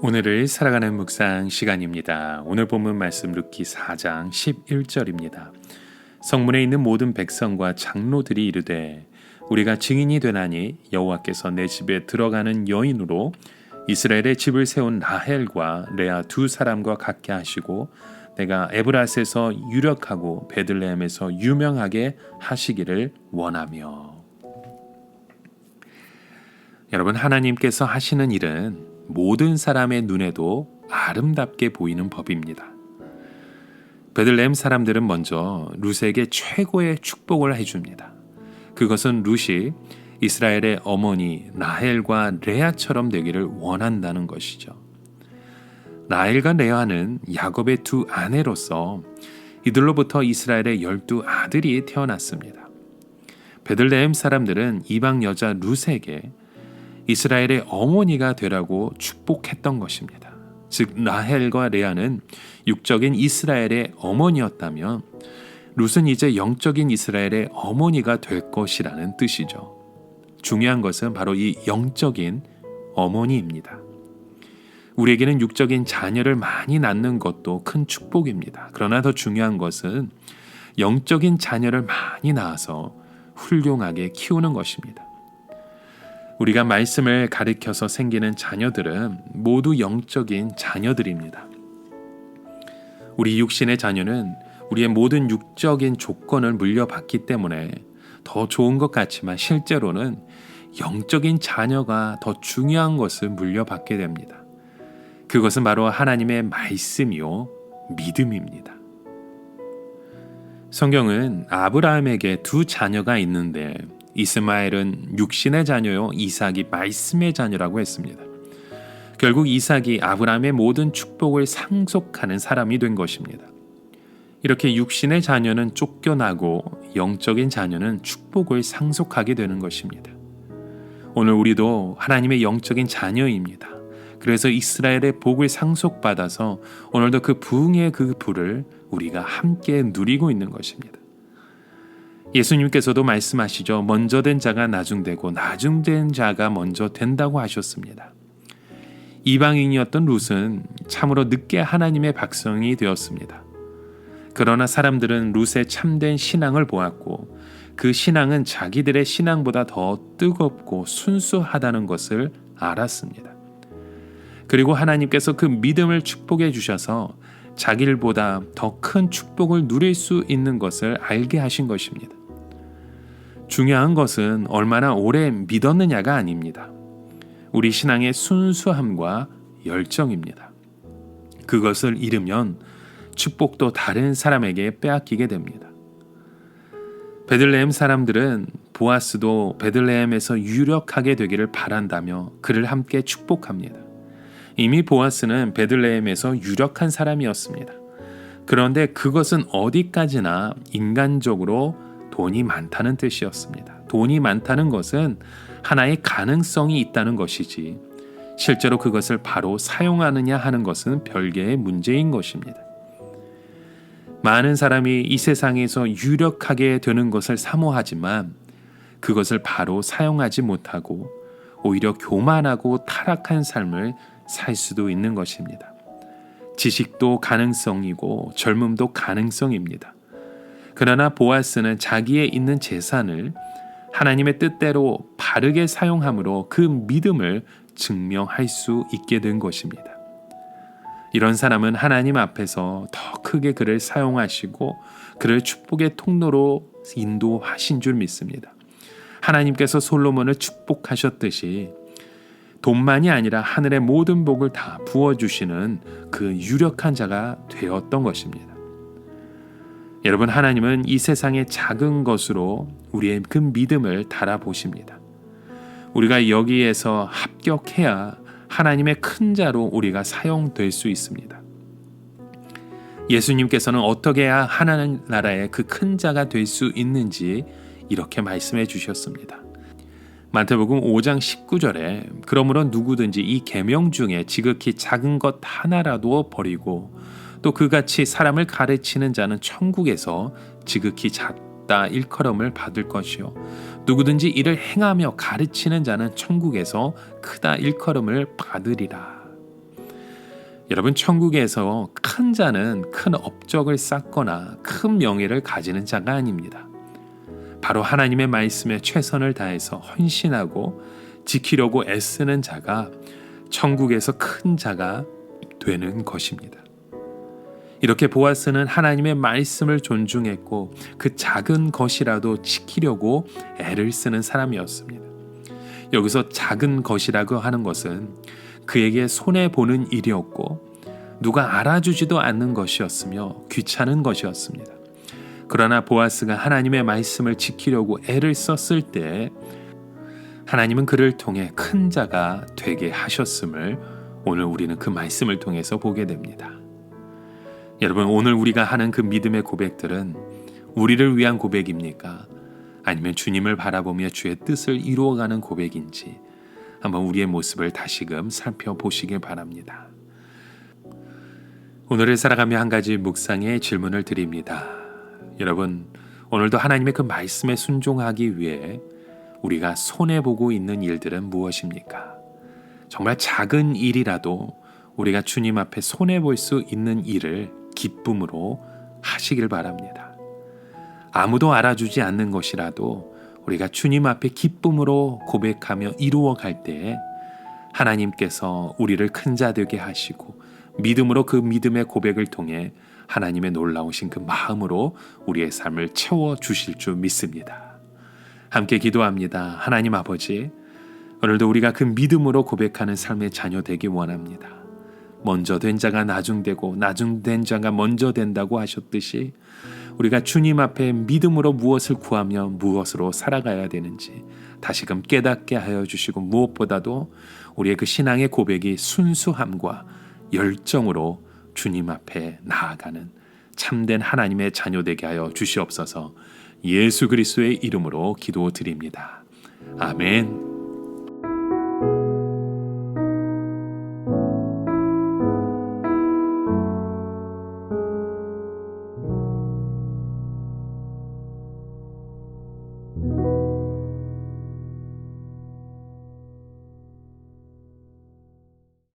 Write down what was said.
오늘을 살아가는 묵상 시간입니다. 오늘 본문 말씀 룻기 4장 11절입니다. 성문에 있는 모든 백성과 장로들이 이르되 우리가 증인이 되나니 여호와께서 내 집에 들어가는 여인으로 이스라엘의 집을 세운 라헬과 레아 두 사람과 같게 하시고 내가 에브라스에서 유력하고 베들레헴에서 유명하게 하시기를 원하며. 여러분, 하나님께서 하시는 일은 모든 사람의 눈에도 아름답게 보이는 법입니다. 베들레헴 사람들은 먼저 룻에게 최고의 축복을 해줍니다. 그것은 룻이 이스라엘의 어머니 라헬과 레아처럼 되기를 원한다는 것이죠. 라헬과 레아는 야곱의 두 아내로서 이들로부터 이스라엘의 12 아들이 태어났습니다. 베들레헴 사람들은 이방 여자 룻에게 이스라엘의 어머니가 되라고 축복했던 것입니다. 즉 라헬과 레아는 육적인 이스라엘의 어머니였다면 룻은 이제 영적인 이스라엘의 어머니가 될 것이라는 뜻이죠. 중요한 것은 바로 이 영적인 어머니입니다. 우리에게는 육적인 자녀를 많이 낳는 것도 큰 축복입니다. 그러나 더 중요한 것은 영적인 자녀를 많이 낳아서 훌륭하게 키우는 것입니다. 우리가 말씀을 가르쳐서 생기는 자녀들은 모두 영적인 자녀들입니다. 우리 육신의 자녀는 우리의 모든 육적인 조건을 물려받기 때문에 더 좋은 것 같지만 실제로는 영적인 자녀가 더 중요한 것을 물려받게 됩니다. 그것은 바로 하나님의 말씀이요 믿음입니다. 성경은 아브라함에게 두 자녀가 있는데 이스마엘은 육신의 자녀요 이삭이 말씀의 자녀라고 했습니다. 결국 이삭이 아브라함의 모든 축복을 상속하는 사람이 된 것입니다. 이렇게 육신의 자녀는 쫓겨나고 영적인 자녀는 축복을 상속하게 되는 것입니다. 오늘 우리도 하나님의 영적인 자녀입니다. 그래서 이스라엘의 복을 상속받아서 오늘도 그 부흥의 그 불을 우리가 함께 누리고 있는 것입니다. 예수님께서도 말씀하시죠. 먼저 된 자가 나중되고 나중된 자가 먼저 된다고 하셨습니다. 이방인이었던 룻은 참으로 늦게 하나님의 백성이 되었습니다. 그러나 사람들은 룻의 참된 신앙을 보았고 그 신앙은 자기들의 신앙보다 더 뜨겁고 순수하다는 것을 알았습니다. 그리고 하나님께서 그 믿음을 축복해 주셔서 자기들보다 더 큰 축복을 누릴 수 있는 것을 알게 하신 것입니다. 중요한 것은 얼마나 오래 믿었느냐가 아닙니다. 우리 신앙의 순수함과 열정입니다. 그것을 잃으면 축복도 다른 사람에게 빼앗기게 됩니다. 베들레헴 사람들은 보아스도 베들레헴에서 유력하게 되기를 바란다며 그를 함께 축복합니다. 이미 보아스는 베들레헴에서 유력한 사람이었습니다. 그런데 그것은 어디까지나 인간적으로 돈이 많다는 뜻이었습니다. 돈이 많다는 것은 하나의 가능성이 있다는 것이지 실제로 그것을 바로 사용하느냐 하는 것은 별개의 문제인 것입니다. 많은 사람이 이 세상에서 유력하게 되는 것을 사모하지만 그것을 바로 사용하지 못하고 오히려 교만하고 타락한 삶을 살 수도 있는 것입니다. 지식도 가능성이고 젊음도 가능성입니다. 그러나 보아스는 자기의 있는 재산을 하나님의 뜻대로 바르게 사용함으로 그 믿음을 증명할 수 있게 된 것입니다. 이런 사람은 하나님 앞에서 더 크게 그를 사용하시고 그를 축복의 통로로 인도하신 줄 믿습니다. 하나님께서 솔로몬을 축복하셨듯이 돈만이 아니라 하늘의 모든 복을 다 부어주시는 그 유력한 자가 되었던 것입니다. 여러분, 하나님은 이 세상의 작은 것으로 우리의 그 믿음을 달아보십니다. 우리가 여기에서 합격해야 하나님의 큰 자로 우리가 사용될 수 있습니다. 예수님께서는 어떻게 해야 하나님 나라의 그 큰 자가 될 수 있는지 이렇게 말씀해 주셨습니다. 마태복음 5장 19절에 그러므로 누구든지 이 계명 중에 지극히 작은 것 하나라도 버리고 또 그같이 사람을 가르치는 자는 천국에서 지극히 작다 일컬음을 받을 것이요 누구든지 이를 행하며 가르치는 자는 천국에서 크다 일컬음을 받으리라. 여러분, 천국에서 큰 자는 큰 업적을 쌓거나 큰 명예를 가지는 자가 아닙니다. 바로 하나님의 말씀에 최선을 다해서 헌신하고 지키려고 애쓰는 자가 천국에서 큰 자가 되는 것입니다. 이렇게 보아스는 하나님의 말씀을 존중했고 그 작은 것이라도 지키려고 애를 쓰는 사람이었습니다. 여기서 작은 것이라고 하는 것은 그에게 손해보는 일이었고 누가 알아주지도 않는 것이었으며 귀찮은 것이었습니다. 그러나 보아스가 하나님의 말씀을 지키려고 애를 썼을 때 하나님은 그를 통해 큰 자가 되게 하셨음을 오늘 우리는 그 말씀을 통해서 보게 됩니다. 여러분, 오늘 우리가 하는 그 믿음의 고백들은 우리를 위한 고백입니까? 아니면 주님을 바라보며 주의 뜻을 이루어가는 고백인지 한번 우리의 모습을 다시금 살펴보시길 바랍니다. 오늘을 살아가며 한 가지 묵상의 질문을 드립니다. 여러분, 오늘도 하나님의 그 말씀에 순종하기 위해 우리가 손해보고 있는 일들은 무엇입니까? 정말 작은 일이라도 우리가 주님 앞에 손해볼 수 있는 일을 기쁨으로 하시길 바랍니다. 아무도 알아주지 않는 것이라도 우리가 주님 앞에 기쁨으로 고백하며 이루어갈 때에 하나님께서 우리를 큰 자 되게 하시고 믿음으로 그 믿음의 고백을 통해 하나님의 놀라우신 그 마음으로 우리의 삶을 채워주실 줄 믿습니다. 함께 기도합니다. 하나님 아버지, 오늘도 우리가 그 믿음으로 고백하는 삶의 자녀 되기 원합니다. 먼저 된 자가 나중되고 나중된 자가 먼저 된다고 하셨듯이 우리가 주님 앞에 믿음으로 무엇을 구하며 무엇으로 살아가야 되는지 다시금 깨닫게 하여 주시고 무엇보다도 우리의 그 신앙의 고백이 순수함과 열정으로 주님 앞에 나아가는 참된 하나님의 자녀 되게 하여 주시옵소서. 예수 그리스도의 이름으로 기도드립니다. 아멘.